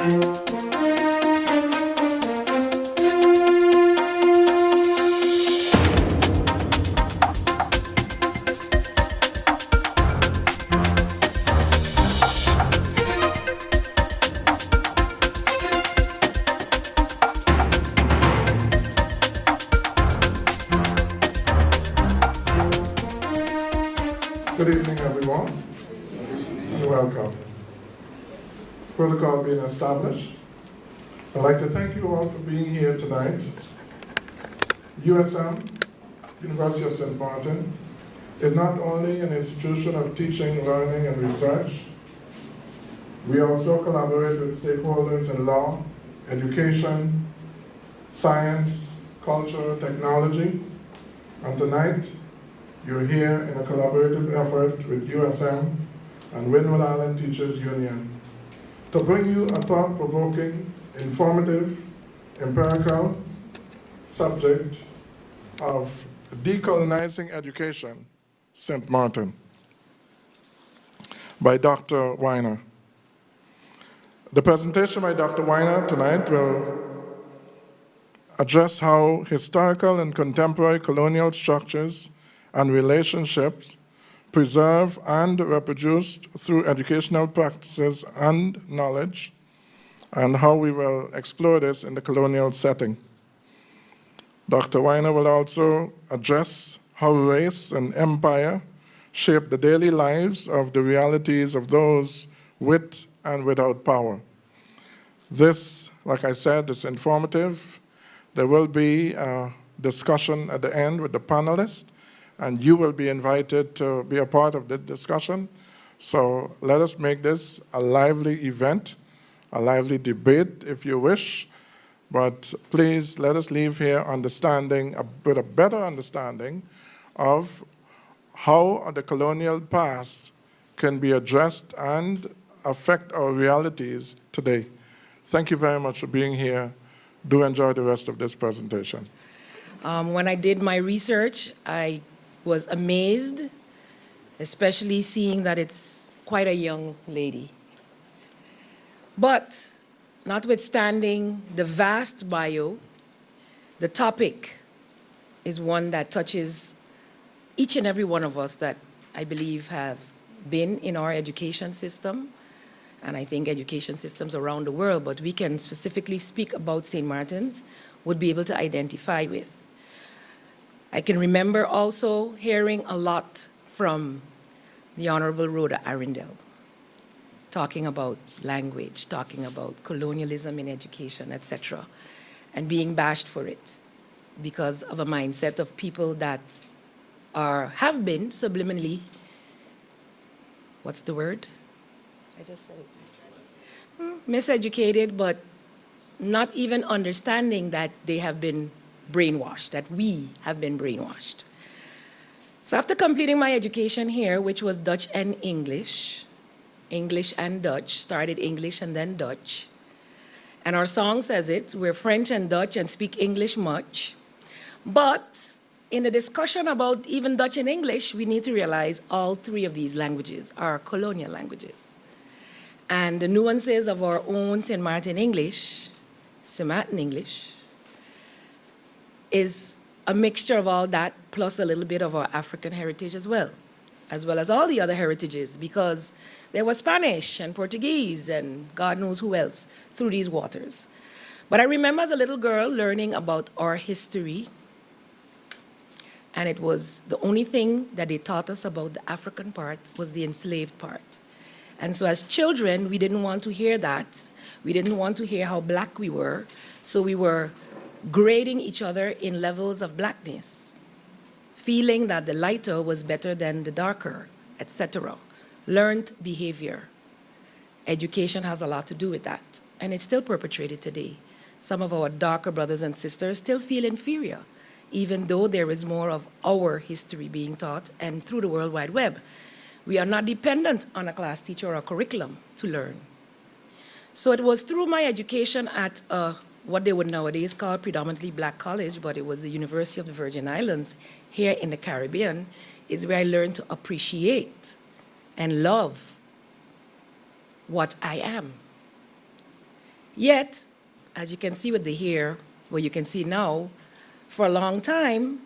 Good evening, everyone, and welcome. Protocol being established, I'd like to thank you all for being here tonight. USM, University of St. Martin, is not only an institution of teaching, learning, and research. We also collaborate with stakeholders in law, education, science, culture, technology, and tonight, you're here in a collaborative effort with USM and Windward Island Teachers Union to bring you a thought-provoking, informative, empirical subject of Decolonizing Education, St. Martin, by Dr. Weiner. The presentation by Dr. Weiner tonight will address how historical and contemporary colonial structures and relationships preserved and reproduced through educational practices and knowledge, and how we will explore this in the colonial setting. Dr. Weiner will also address how race and empire shape the daily lives of the realities of those with and without power. This, like I said, is informative. There will be a discussion at the end with the panelists, and you will be invited to be a part of the discussion. So let us make this a lively event, a lively debate if you wish, but please let us leave here understanding, with a better understanding of how the colonial past can be addressed and affect our realities today. Thank you very much for being here. Do enjoy the rest of this presentation. When I did my research, I was amazed, especially seeing that it's quite a young lady. But notwithstanding the vast bio, the topic is one that touches each and every one of us that I believe have been in our education system, and I think education systems around the world, but we can specifically speak about St. Martin's, would be able to identify with. I can remember also hearing a lot from the Honorable Rhoda Arundel, talking about language, talking about colonialism in education, etc., and being bashed for it because of a mindset of people that have been subliminally, what's the word? I just said it. Miseducated, but not even understanding that they have been brainwashed, that we have been brainwashed. So after completing my education here, which was Dutch and English and Dutch, started English and then Dutch, and our song says it, we're French and Dutch and speak English much, but in the discussion about even Dutch and English, we need to realize all three of these languages are colonial languages. And the nuances of our own St. Martin English, St. Martin English, is a mixture of all that plus a little bit of our African heritage as well as all the other heritages, because there was Spanish and Portuguese and God knows who else through these waters. But I remember as a little girl learning about our history, and it was the only thing that they taught us about the African part was the enslaved part. And so as children, we didn't want to hear that. We didn't want to hear how black we were, so we were grading each other in levels of blackness, feeling that the lighter was better than the darker, etc. Learned behavior. Education has a lot to do with that, and it's still perpetrated today. Some of our darker brothers and sisters still feel inferior, even though there is more of our history being taught, and through the World Wide Web. We are not dependent on a class teacher or a curriculum to learn. So it was through my education at what they would nowadays call predominantly black college, but it was the University of the Virgin Islands here in the Caribbean, is where I learned to appreciate and love what I am. Yet, as you can see with the hair, well, you can see now, for a long time,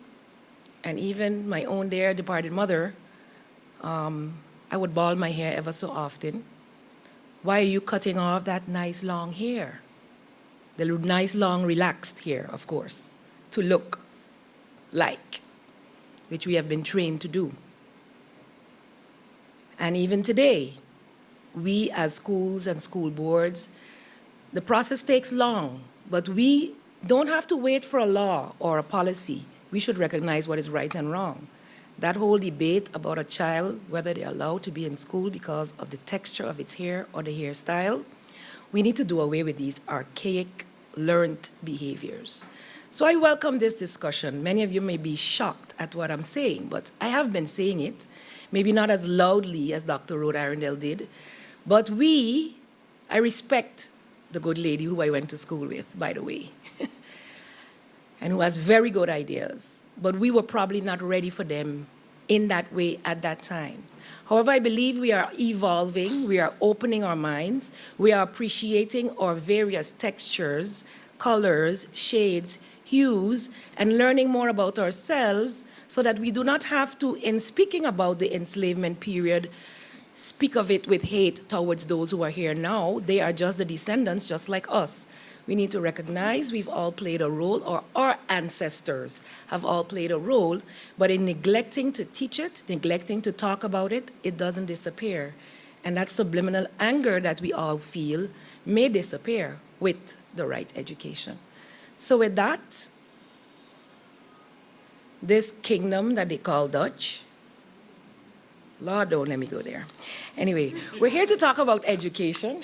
and even my own dear departed mother, I would ball my hair ever so often. Why are you cutting off that nice long hair? The nice long relaxed hair, of course, to look like, which we have been trained to do. And even today, we as schools and school boards, the process takes long, but we don't have to wait for a law or a policy. We should recognize what is right and wrong. That whole debate about a child, whether they're allowed to be in school because of the texture of its hair or the hairstyle, we need to do away with these archaic, learned behaviors. So I welcome this discussion. Many of you may be shocked at what I'm saying, but I have been saying it, maybe not as loudly as Dr. Rhoda Arundel did, but I respect the good lady who I went to school with, by the way, and who has very good ideas, but we were probably not ready for them in that way at that time. However, I believe we are evolving, we are opening our minds, we are appreciating our various textures, colors, shades, hues, and learning more about ourselves so that we do not have to, in speaking about the enslavement period, speak of it with hate towards those who are here now. They are just the descendants, just like us. We need to recognize we've all played a role, or our ancestors have all played a role, but in neglecting to teach it, neglecting to talk about it, it doesn't disappear. And that subliminal anger that we all feel may disappear with the right education. So with that, this kingdom that they call Dutch, Lord, don't let me go there. Anyway, we're here to talk about education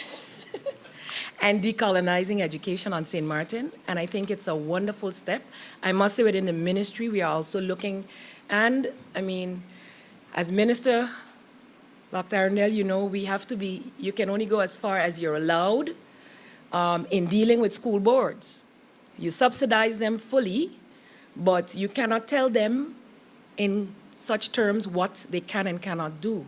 and decolonizing education on St. Martin, and I think it's a wonderful step. I must say within the ministry, we are also looking, and I mean, as Minister Dr. Arundel, you know, we have to be, you can only go as far as you're allowed in dealing with school boards. You subsidize them fully, but you cannot tell them in such terms what they can and cannot do.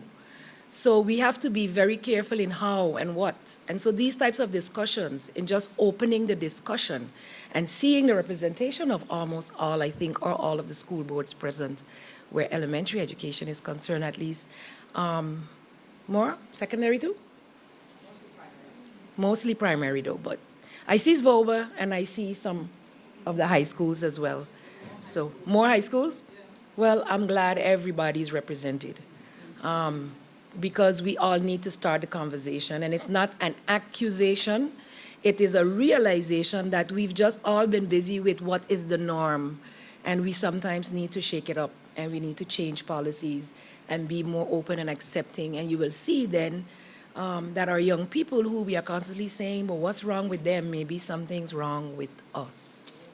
So we have to be very careful in how and what. And so these types of discussions, in just opening the discussion and seeing the representation of almost all, I think, or all of the school boards present, where elementary education is concerned at least. More? Secondary too? Mostly primary though, but I see Svoba and I see some of the high schools as well. So more high schools? Well, I'm glad everybody's represented. Because we all need to start the conversation, and it's not an accusation, it is a realization that we've just all been busy with what is the norm, and we sometimes need to shake it up, and we need to change policies and be more open and accepting, and you will see then that our young people who we are constantly saying, well, what's wrong with them? Maybe something's wrong with us.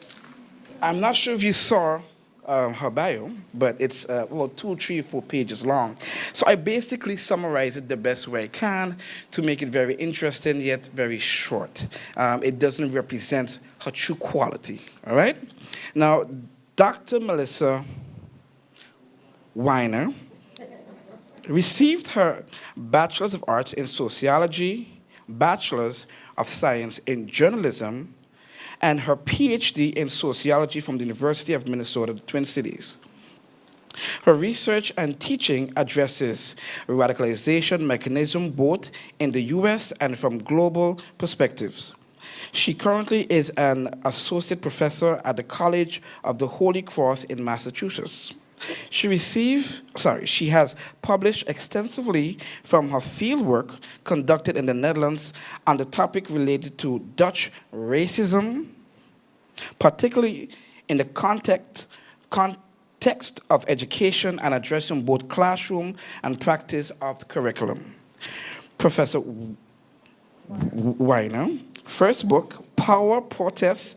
I'm not sure if you saw her bio, but it's 2, 3, 4 pages long. So I basically summarize it the best way I can to make it very interesting yet very short. It doesn't represent her true quality, all right? Now, Dr. Melissa Weiner received her Bachelor's of Arts in Sociology, Bachelor's of Science in Journalism, and her PhD in sociology from the University of Minnesota, the Twin Cities. Her research and teaching addresses radicalization mechanism both in the US and from global perspectives. She currently is an associate professor at the College of the Holy Cross in Massachusetts. She has published extensively from her fieldwork conducted in the Netherlands on the topic related to Dutch racism, particularly in the context of education and addressing both classroom and practice of the curriculum. Professor Weiner, first book, Power Protests,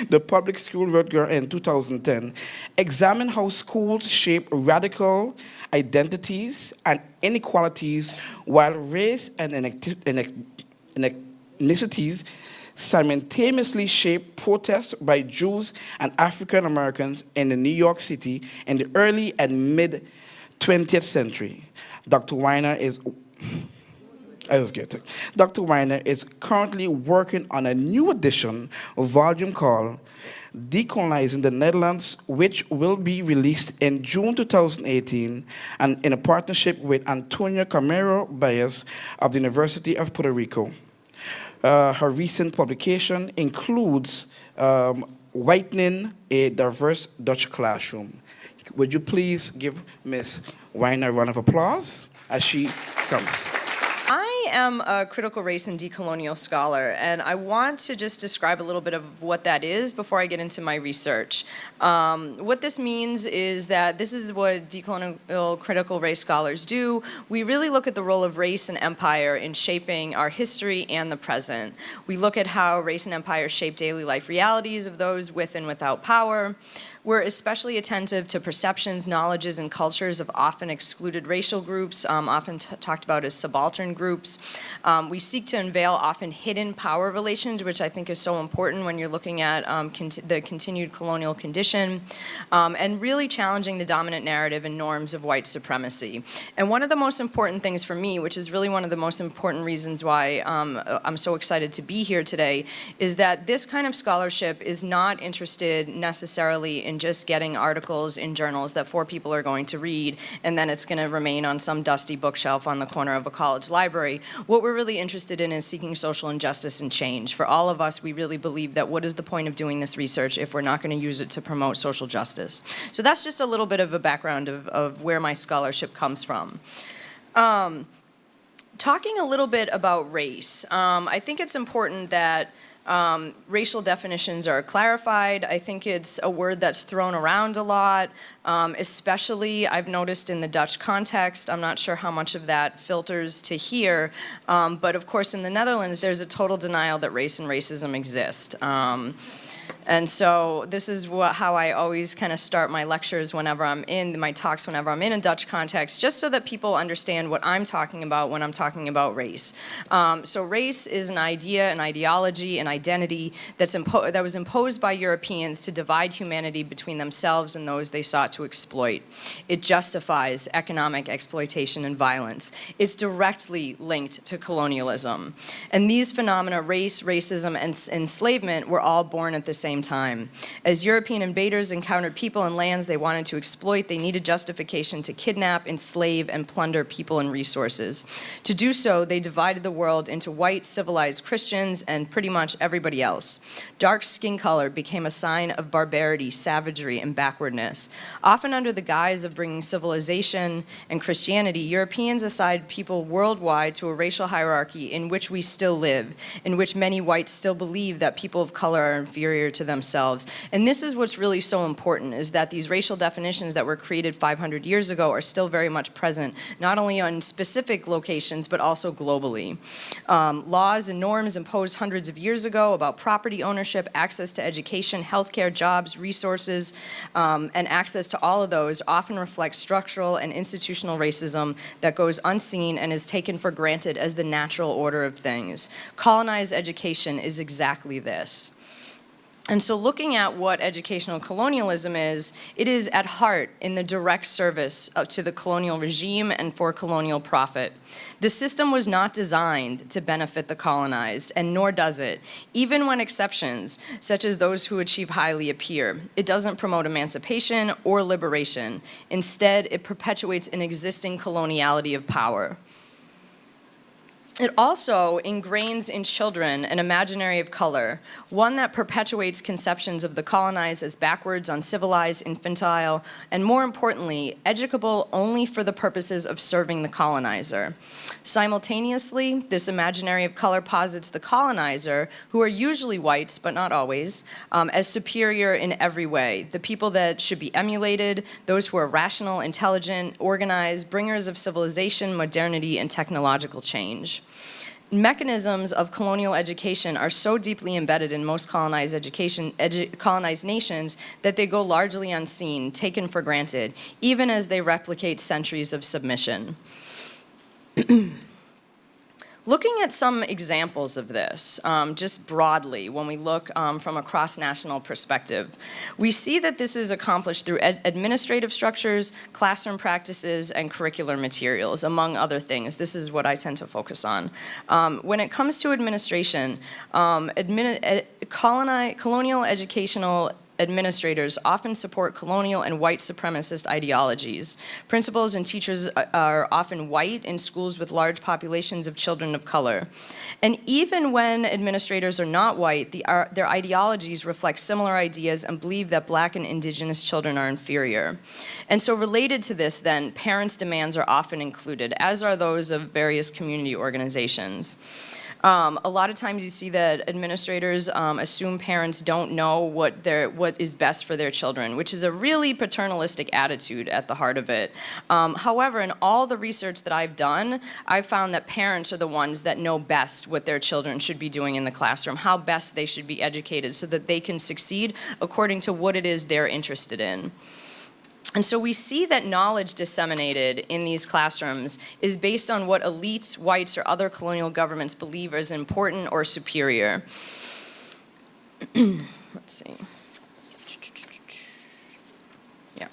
the Public School Rutger in 2010, examined how schools shape radical identities and inequalities while race and ethnicities simultaneously shape protests by Jews and African Americans in New York City in the early and mid 20th century. Dr. Weiner is I was good. Dr. Weiner is currently working on a new edition of volume called Decolonizing the Netherlands, which will be released in June 2018 and in a partnership with Antonio Camero Baez of the University of Puerto Rico. Her recent publication includes Whitening a Diverse Dutch Classroom. Would you please give Ms. Weiner a round of applause as she comes? I am a critical race and decolonial scholar, and I want to just describe a little bit of what that is before I get into my research. What this means is that this is what decolonial critical race scholars do. We really look at the role of race and empire in shaping our history and the present. We look at how race and empire shape daily life realities of those with and without power. We're especially attentive to perceptions, knowledges, and cultures of often excluded racial groups, often talked about as subaltern groups. We seek to unveil often hidden power relations, which I think is so important when you're looking at the continued colonial condition, and really challenging the dominant narrative and norms of white supremacy. And one of the most important things for me, which is really one of the most important reasons why I'm so excited to be here today, is that this kind of scholarship is not interested necessarily in just getting articles in journals that 4 people are going to read, and then it's going to remain on some dusty bookshelf on the corner of a college library. What we're really interested in is seeking social injustice and change. For all of us, we really believe that what is the point of doing this research if we're not going to use it to promote social justice? So that's just a little bit of a background of where my scholarship comes from. Talking a little bit about race, I think it's important that racial definitions are clarified. I think it's a word that's thrown around a lot, especially I've noticed in the Dutch context. I'm not sure how much of that filters to here, but of course in the Netherlands there's a total denial that race and racism exist. And so this is how I always kind of start my lectures whenever I'm in, my talks whenever I'm in a Dutch context, just so that people understand what I'm talking about when I'm talking about race. So race is an idea, an ideology, an identity that was imposed by Europeans to divide humanity between themselves and those they sought to exploit. It justifies economic exploitation and violence. It's directly linked to colonialism. And these phenomena, race, racism, and enslavement, were all born at the same time. As European invaders encountered people and lands they wanted to exploit, they needed justification to kidnap, enslave, and plunder people and resources. To do so, they divided the world into white, civilized Christians and pretty much everybody else. Dark skin color became a sign of barbarity, savagery, and backwardness. Often under the guise of bringing civilization and Christianity, Europeans assigned people worldwide to a racial hierarchy in which we still live, in which many whites still believe that people of color are inferior to themselves. And this is what's really so important, is that these racial definitions that were created 500 years ago are still very much present, not only on specific locations, but also globally. Laws and norms imposed hundreds of years ago about property ownership, access to education, healthcare, jobs, resources, and access to all of those often reflect structural and institutional racism that goes unseen and is taken for granted as the natural order of things. Colonized education is exactly this. And so looking at what educational colonialism is, it is at heart in the direct service to the colonial regime and for colonial profit. The system was not designed to benefit the colonized, and nor does it, even when exceptions, such as those who achieve highly, appear. It doesn't promote emancipation or liberation. Instead, it perpetuates an existing coloniality of power. It also ingrains in children an imaginary of color, one that perpetuates conceptions of the colonized as backwards, uncivilized, infantile, and more importantly, educable only for the purposes of serving the colonizer. Simultaneously, this imaginary of color posits the colonizer, who are usually whites, but not always, as superior in every way, the people that should be emulated, those who are rational, intelligent, organized, bringers of civilization, modernity, and technological change. Mechanisms of colonial education are so deeply embedded in most colonized colonized nations that they go largely unseen, taken for granted, even as they replicate centuries of submission. Looking at some examples of this, just broadly, when we look from a cross-national perspective, we see that this is accomplished through administrative structures, classroom practices, and curricular materials, among other things. This is what I tend to focus on. When it comes to administration, colonial educational administrators often support colonial and white supremacist ideologies. Principals and teachers are often white in schools with large populations of children of color. And even when administrators are not white, their ideologies reflect similar ideas and believe that Black and Indigenous children are inferior. And so related to this then, parents' demands are often included, as are those of various community organizations. A lot of times you see that administrators assume parents don't know what is best for their children, which is a really paternalistic attitude at the heart of it. However, in all the research that I've done, I've found that parents are the ones that know best what their children should be doing in the classroom, how best they should be educated so that they can succeed according to what it is they're interested in. And so we see that knowledge disseminated in these classrooms is based on what elites, whites, or other colonial governments believe is important or superior. Let's see. Yeah.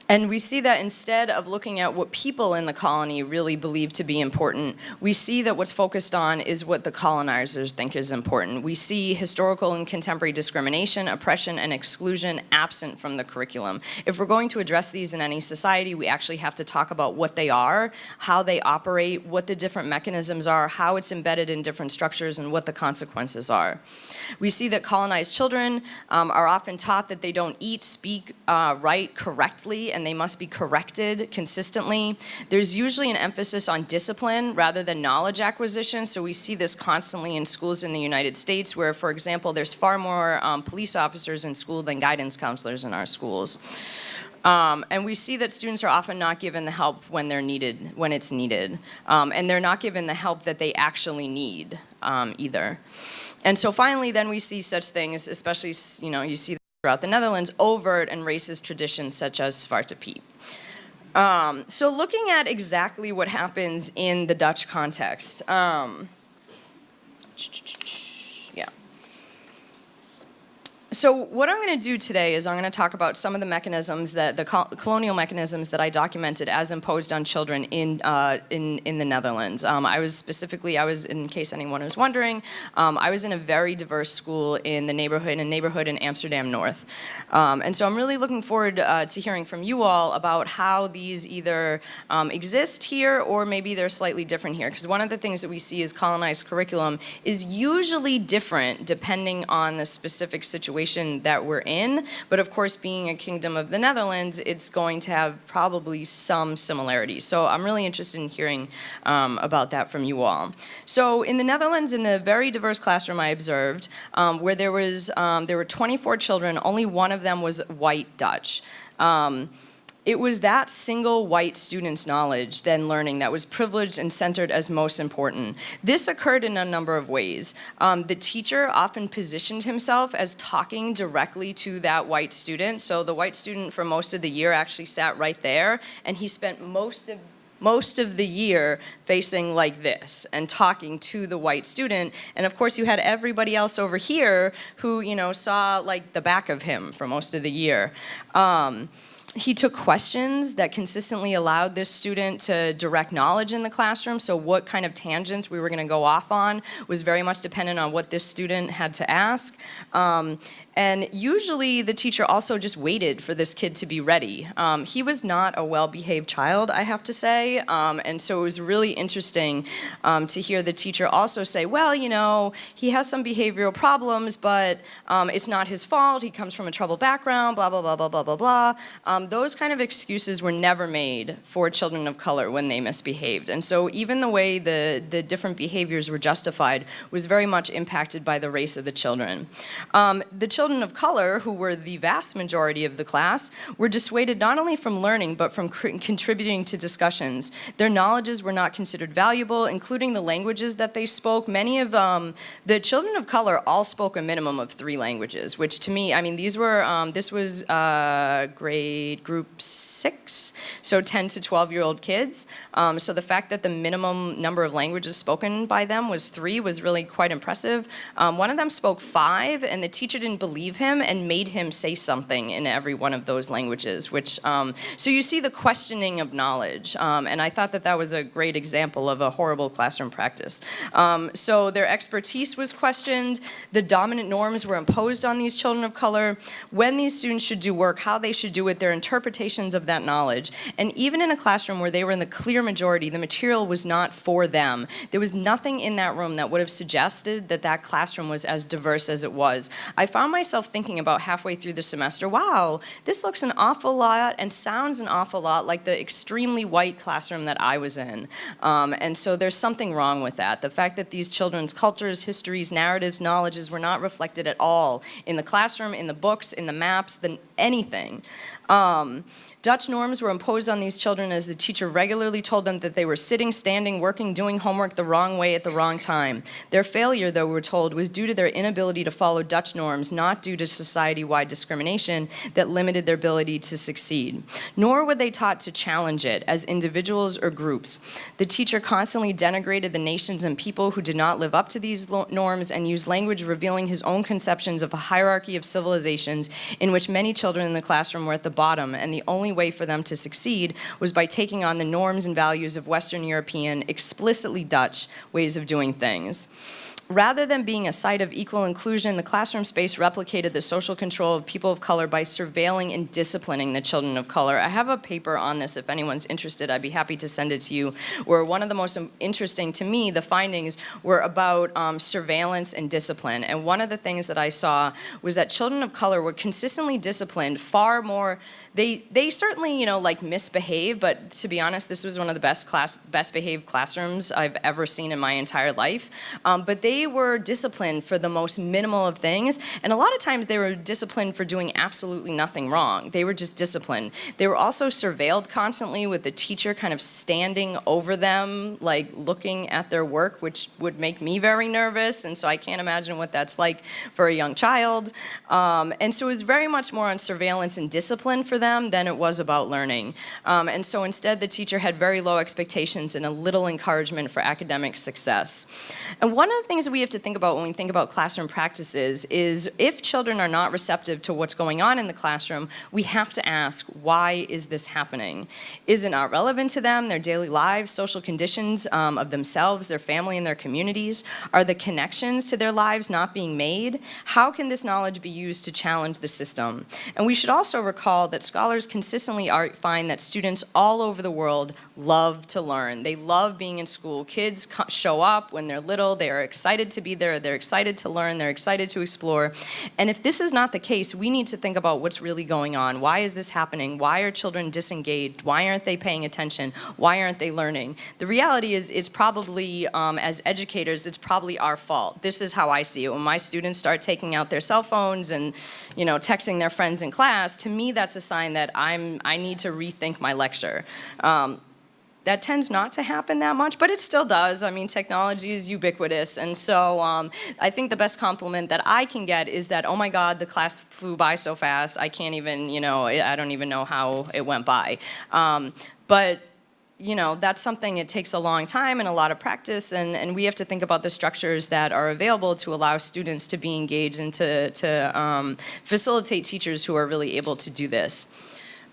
And we see that instead of looking at what people in the colony really believe to be important, we see that what's focused on is what the colonizers think is important. We see historical and contemporary discrimination, oppression, and exclusion absent from the curriculum. If we're going to address these in any society, we actually have to talk about what they are, how they operate, what the different mechanisms are, how it's embedded in different structures, and what the consequences are. We see that colonized children are often taught that they don't eat, speak, write correctly, and they must be corrected consistently. There's usually an emphasis on discipline rather than knowledge acquisition, so we see this constantly in schools in the United States where, for example, there's far more police officers in school than guidance counselors in our schools. And we see that students are often not given the help when it's needed. And they're not given the help that they actually need either. And so finally, then we see such things, especially, you see throughout the Netherlands, overt and racist traditions such as Zwarte Piet. So looking at exactly what happens in the Dutch context. Yeah. So what I'm going to do today is I'm going to talk about some of the mechanisms that the colonial mechanisms that I documented as imposed on children in the Netherlands. I was, in case anyone was wondering, I was in a very diverse school in a neighborhood in Amsterdam North. And so I'm really looking forward to hearing from you all about how these either exist here or maybe they're slightly different here. Because one of the things that we see is colonized curriculum is usually different depending on the specific situation that we're in, but of course being a kingdom of the Netherlands, it's going to have probably some similarities. So I'm really interested in hearing about that from you all. So in the Netherlands, in the very diverse classroom I observed, where there were 24 children, only one of them was white Dutch. It was that single white student's knowledge, then learning, that was privileged and centered as most important. This occurred in a number of ways. The teacher often positioned himself as talking directly to that white student. So the white student for most of the year actually sat right there, and he spent most of the year facing like this and talking to the white student. And of course you had everybody else over here who, saw like the back of him for most of the year. He took questions that consistently allowed this student to direct knowledge in the classroom. So what kind of tangents we were going to go off on was very much dependent on what this student had to ask. And usually the teacher also just waited for this kid to be ready. He was not a well-behaved child, I have to say. And so it was really interesting to hear the teacher also say, well, he has some behavioral problems, but it's not his fault. He comes from a troubled background, blah, blah, blah, blah, blah, blah, blah. Those kind of excuses were never made for children of color when they misbehaved. And so even the way the different behaviors were justified was very much impacted by the race of the children. The children children of color, who were the vast majority of the class, were dissuaded not only from learning, but from contributing to discussions. Their knowledges were not considered valuable, including the languages that they spoke. Many of the children of color all spoke a minimum of 3 languages, which to me, I mean, this was grade group 6, so 10 to 12-year-old kids. So the fact that the minimum number of languages spoken by them was 3 was really quite impressive. One of them spoke 5, and the teacher didn't believe him and made him say something in every one of those languages, which, so you see the questioning of knowledge, and I thought that that was a great example of a horrible classroom practice. So their expertise was questioned, the dominant norms were imposed on these children of color, when these students should do work, how they should do it, their interpretations of that knowledge. And even in a classroom where they were in the clear majority, the material was not for them. There was nothing in that room that would have suggested that that classroom was as diverse as it was. I found myself thinking about halfway through the semester, wow, this looks an awful lot and sounds an awful lot like the extremely white classroom that I was in. And so there's something wrong with that. The fact that these children's cultures, histories, narratives, knowledges were not reflected at all in the classroom, in the books, in the maps, anything. Dutch norms were imposed on these children as the teacher regularly told them that they were sitting, standing, working, doing homework the wrong way at the wrong time. Their failure, though, we're told, was due to their inability to follow Dutch norms, not due to society-wide discrimination that limited their ability to succeed. Nor were they taught to challenge it as individuals or groups. The teacher constantly denigrated the nations and people who did not live up to these norms and used language revealing his own conceptions of a hierarchy of civilizations in which many children in the classroom were at the bottom, and the only way for them to succeed was by taking on the norms and values of Western European, explicitly Dutch ways of doing things. Rather than being a site of equal inclusion, the classroom space replicated the social control of people of color by surveilling and disciplining the children of color. I have a paper on this if anyone's interested. I'd be happy to send it to you, where one of the most interesting to me, the findings were about surveillance and discipline. And one of the things that I saw was that children of color were consistently disciplined far more. They certainly, you know, like misbehave, but to be honest, this was one of the best behaved classrooms I've ever seen in my entire life. But they were disciplined for the most minimal of things, and a lot of times they were disciplined for doing absolutely nothing wrong. They were just disciplined. They were also surveilled constantly with the teacher kind of standing over them, like looking at their work, which would make me very nervous, and so I can't imagine what that's like for a young child. And so it was very much more on surveillance and discipline for them than it was about learning. And so instead, the teacher had very low expectations and a little encouragement for academic success. And one of the things that we have to think about when we think about classroom practices is if children are not receptive to what's going on in the classroom, we have to ask, why is this happening? Is it not relevant to them, their daily lives, social conditions of themselves, their family, and their communities? Are the connections to their lives not being made? How can this knowledge be used to challenge the system? And we should also recall that scholars consistently find that students all over the world love to learn. They love being in school. Kids show up when they're little. They are excited to be there. They're excited to learn. They're excited to explore. And if this is not the case, we need to think about what's really going on. Why is this happening? Why are children disengaged? Why aren't they paying attention? Why aren't they learning? The reality is it's probably, as educators, it's probably our fault. This is how I see it. When my students start taking out their cell phones and, you know, texting their friends in class, to me that's a sign that I need to rethink my lecture. That tends not to happen that much, but it still does. I mean, technology is ubiquitous, and so I think the best compliment that I can get is that, oh my God, the class flew by so fast, I can't even, you know, I don't even know how it went by. But you know, that's something, it takes a long time and a lot of practice, and we have to think about the structures that are available to allow students to be engaged and to facilitate teachers who are really able to do this.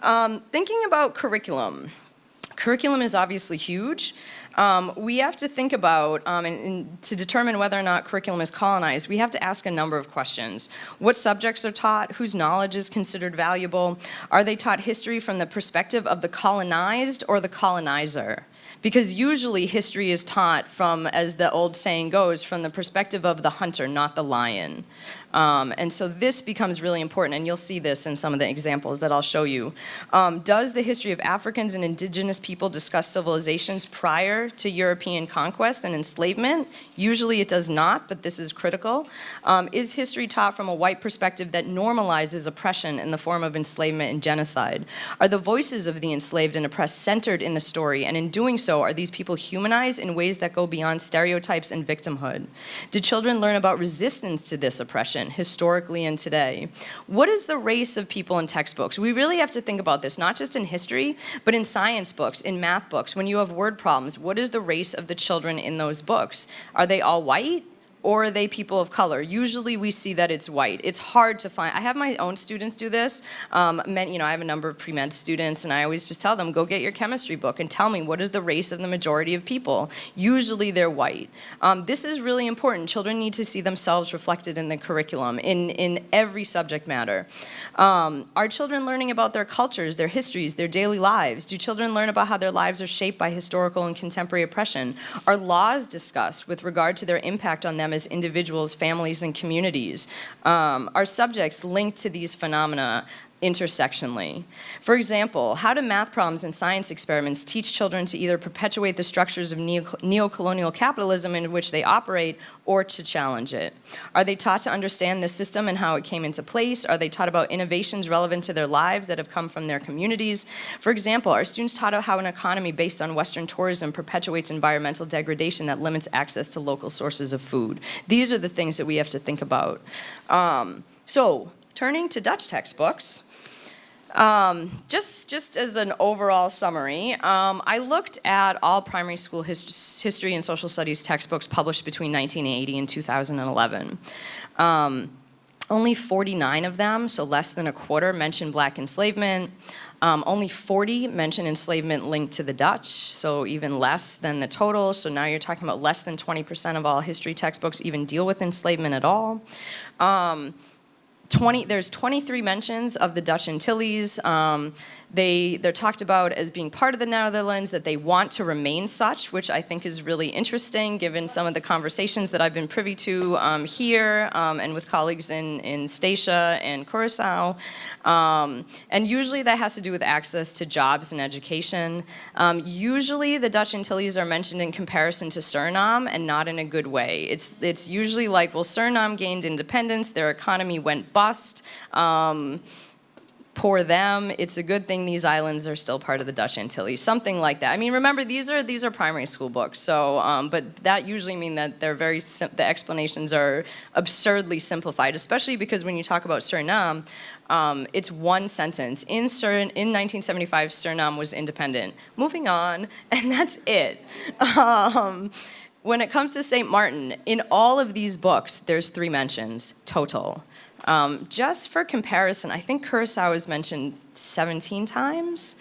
Thinking about curriculum. Curriculum is obviously huge. We have to think about, and to determine whether or not curriculum is colonized, we have to ask a number of questions. What subjects are taught? Whose knowledge is considered valuable? Are they taught history from the perspective of the colonized or the colonizer? Because usually history is taught from, as the old saying goes, from the perspective of the hunter, not the lion. And so this becomes really important, and you'll see this in some of the examples that I'll show you. Does the history of Africans and indigenous people discuss civilizations prior to European conquest and enslavement? Usually it does not, but this is critical. Is history taught from a white perspective that normalizes oppression in the form of enslavement and genocide? Are the voices of the enslaved and oppressed centered in the story, and in doing so, are these people humanized in ways that go beyond stereotypes and victimhood? Do children learn about resistance to this oppression, historically and today? What is the race of people in textbooks? We really have to think about this, not just in history, but in science books, in math books. When you have word problems, what is the race of the children in those books? Are they all white? Or are they people of color? Usually we see that it's white. It's hard to find. I have my own students do this. I have a number of pre-med students, and I always just tell them, go get your chemistry book and tell me what is the race of the majority of people. Usually they're white. This is really important. Children need to see themselves reflected in the curriculum, in every subject matter. Are children learning about their cultures, their histories, their daily lives? Do children learn about how their lives are shaped by historical and contemporary oppression? Are laws discussed with regard to their impact on them as individuals, families, and communities? Are subjects linked to these phenomena intersectionally? For example, how do math problems and science experiments teach children to either perpetuate the structures of neo-colonial capitalism in which they operate, or to challenge it? Are they taught to understand the system and how it came into place? Are they taught about innovations relevant to their lives that have come from their communities? For example, are students taught how an economy based on Western tourism perpetuates environmental degradation that limits access to local sources of food? These are the things that we have to think about. So, turning to Dutch textbooks, just as an overall summary, I looked at all primary school history and social studies textbooks published between 1980 and 2011. Only 49 of them, so less than a quarter, mention black enslavement. Only 40 mention enslavement linked to the Dutch, so even less than the total. So now you're talking about less than 20% of all history textbooks even deal with enslavement at all. There's 23 mentions of the Dutch Antilles. They're talked about as being part of the Netherlands, that they want to remain such, which I think is really interesting given some of the conversations that I've been privy to here and with colleagues in Statia and Curaçao. And usually that has to do with access to jobs and education. Usually the Dutch Antilles are mentioned in comparison to Suriname, and not in a good way. It's usually like, well, Suriname gained independence, their economy went bust. Poor them. It's a good thing these islands are still part of the Dutch Antilles, something like that. I mean, remember, these are primary school books, so but that usually mean that they're the explanations are absurdly simplified, especially because when you talk about Suriname, it's one sentence. In 1975, Suriname was independent. Moving on, and that's it. When it comes to St. Martin, in all of these books, there's 3 mentions total. Just for comparison, I think Curaçao is mentioned 17 times.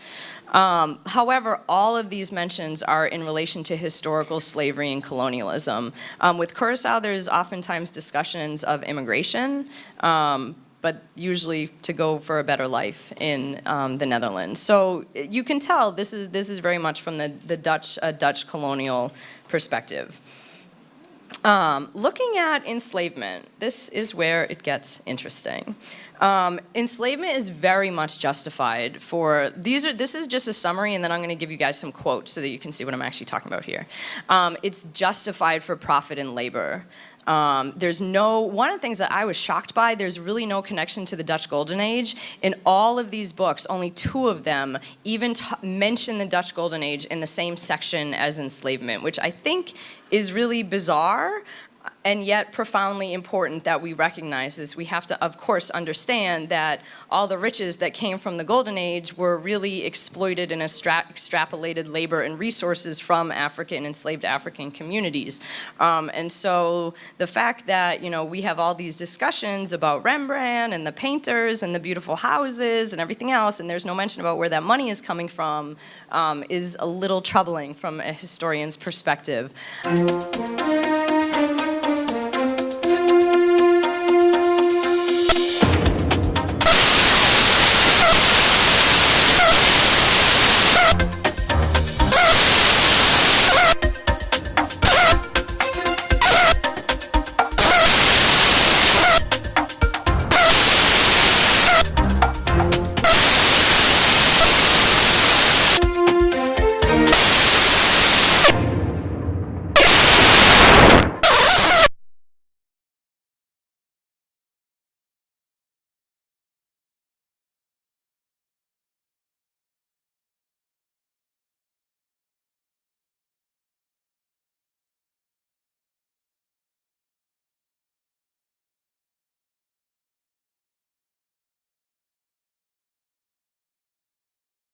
However, all of these mentions are in relation to historical slavery and colonialism. With Curaçao, there's oftentimes discussions of immigration, but usually to go for a better life in the Netherlands. So you can tell this is very much from the Dutch colonial perspective. Looking at enslavement, this is where it gets interesting. Enslavement is very much justified for, this is just a summary, and then I'm going to give you guys some quotes so that you can see what I'm actually talking about here. It's justified for profit and labor. One of the things that I was shocked by, there's really no connection to the Dutch Golden Age. In all of these books, only 2 of them even mention the Dutch Golden Age in the same section as enslavement, which I think is really bizarre, and yet profoundly important that we recognize this. We have to, of course, understand that all the riches that came from the Golden Age were really exploited and extrapolated labor and resources from African, enslaved African communities. And so the fact that, we have all these discussions about Rembrandt and the painters and the beautiful houses and everything else, and there's no mention about where that money is coming from, is a little troubling from a historian's perspective.